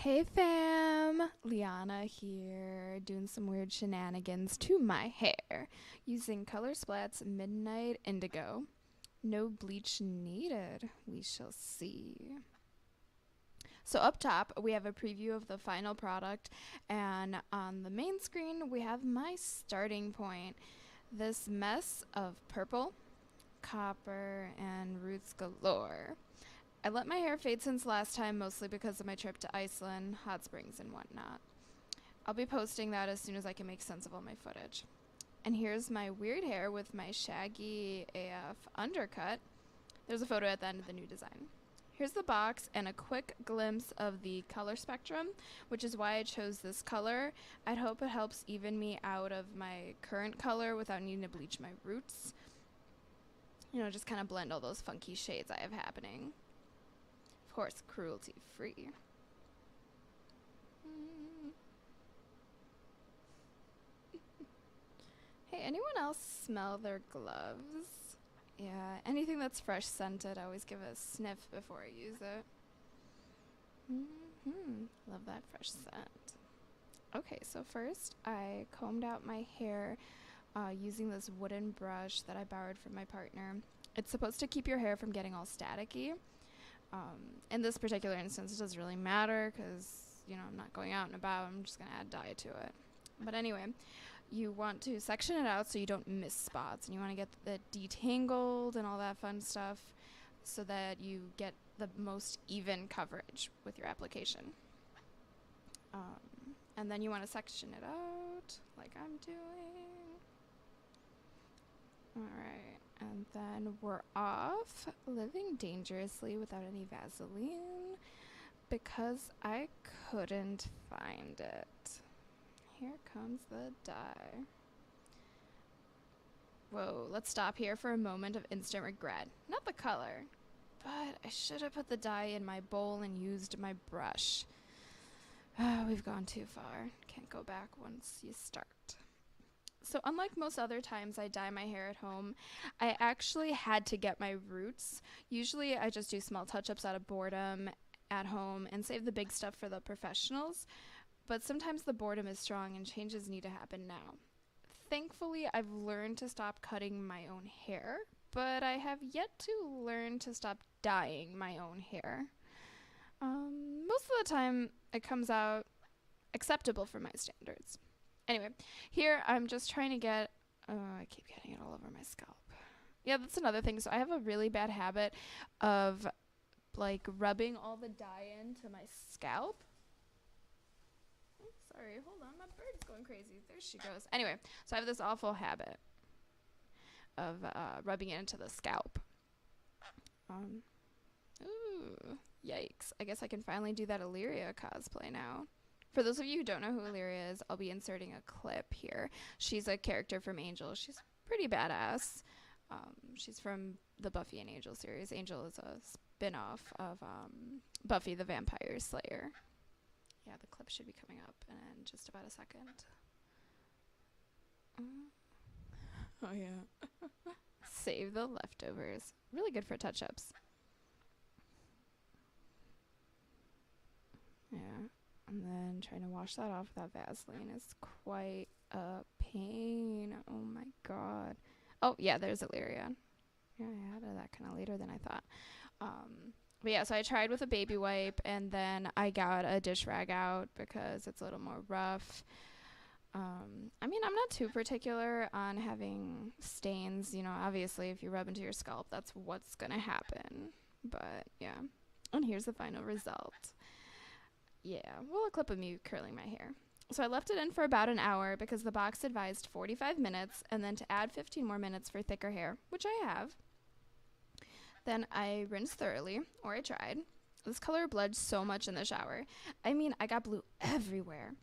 Hey fam, Liana here, doing some weird shenanigans to my hair using Color Splat's Midnight Indigo. No bleach needed, we shall see. So up top, we have a preview of the final product, and on the main screen, we have my starting point. This mess of purple, copper, and roots galore. I let my hair fade since last time, mostly because of my trip to Iceland, hot springs, and whatnot. I'll be posting that as soon as I can make sense of all my footage. And here's my weird hair with my shaggy AF undercut. There's a photo at the end of the new design. Here's the box and a quick glimpse of the color spectrum, which is why I chose this color. I'd hope it helps even me out of my current color without needing to bleach my roots. You know, just kind of blend all those funky shades I have happening. Of course, cruelty free. Hey, anyone else smell their gloves? Yeah, anything that's fresh scented, I always give it a sniff before I use it. Love that fresh scent. Okay, so first I combed out my hair using this wooden brush that I borrowed from my partner. It's supposed to keep your hair from getting all staticky. In this particular instance, it doesn't really matter because, you know, I'm not going out and about. I'm just going to add dye to it. But anyway, you want to section it out so you don't miss spots. And you want to get it detangled and all that fun stuff so that you get the most even coverage with your application. And then you want to section it out like I'm doing. All right. And then we're off living dangerously without any Vaseline because I couldn't find it. Here comes the dye. Whoa, let's stop here for a moment of instant regret. Not the color, but I should have put the dye in my bowl and used my brush. We've gone too far. Can't go back once you start. So unlike most other times I dye my hair at home, I actually had to get my roots. Usually I just do small touch-ups out of boredom at home and save the big stuff for the professionals, but sometimes the boredom is strong and changes need to happen now. Thankfully, I've learned to stop cutting my own hair, but I have yet to learn to stop dyeing my own hair. Most of the time it comes out acceptable for my standards. Anyway, here I'm just trying to get, I keep getting it all over my scalp. Yeah, that's another thing. So I have a really bad habit of like rubbing all the dye into my scalp. Oh, sorry, hold on, my bird's going crazy. There she goes. Anyway, so I have this awful habit of rubbing it into the scalp. Ooh, yikes. I guess I can finally do that Illyria cosplay now. For those of you who don't know who Illyria is, I'll be inserting a clip here. She's a character from Angel. She's pretty badass. She's from the Buffy and Angel series. Angel is a spin-off of Buffy the Vampire Slayer. Yeah, the clip should be coming up in just about a second. Oh, yeah. Save the leftovers. Really good for touch-ups. Yeah. And then trying to wash that off without Vaseline is quite a pain. Oh my god. Oh, yeah, there's Illyria. Yeah, I added that kind of later than I thought. But yeah, so I tried with a baby wipe, and then I got a dish rag out because it's a little more rough. I mean, I'm not too particular on having stains. You know, obviously, if you rub into your scalp, that's what's going to happen. But yeah. And here's the final result. Yeah, well, a clip of me curling my hair. So I left it in for about an hour because the box advised 45 minutes and then to add 15 more minutes for thicker hair, which I have. Then I rinsed thoroughly, or I tried. This color bled so much in the shower. I mean, I got blue everywhere.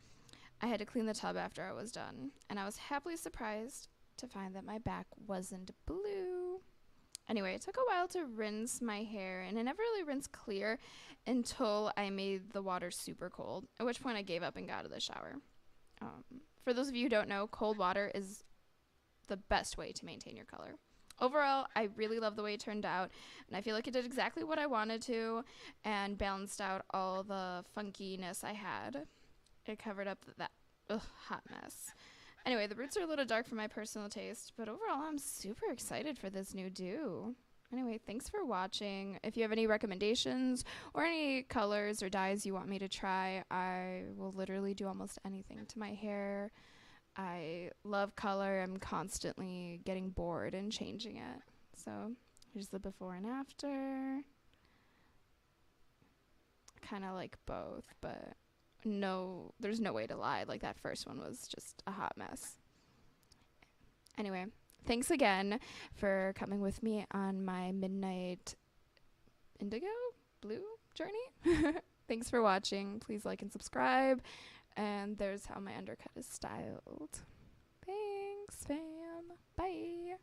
I had to clean the tub after I was done, and I was happily surprised to find that my back wasn't blue. Anyway, it took a while to rinse my hair, and it never really rinsed clear until I made the water super cold, at which point I gave up and got out of the shower. For those of you who don't know, cold water is the best way to maintain your color. overall, I really love the way it turned out, and I feel like it did exactly what I wanted to and balanced out all the funkiness I had. It covered up that hot mess. Anyway, the roots are a little dark for my personal taste, but overall, I'm super excited for this new do. Anyway, thanks for watching. If you have any recommendations or any colors or dyes you want me to try, I will literally do almost anything to my hair. I love color. I'm constantly getting bored and changing it. So here's the before and after. Kind of like both, but no, there's no way to lie. Like that first one was just a hot mess. Anyway, thanks again for coming with me on my Midnight Indigo Blue journey. Thanks for watching. Please like and subscribe. And there's how my undercut is styled. Thanks, fam. Bye.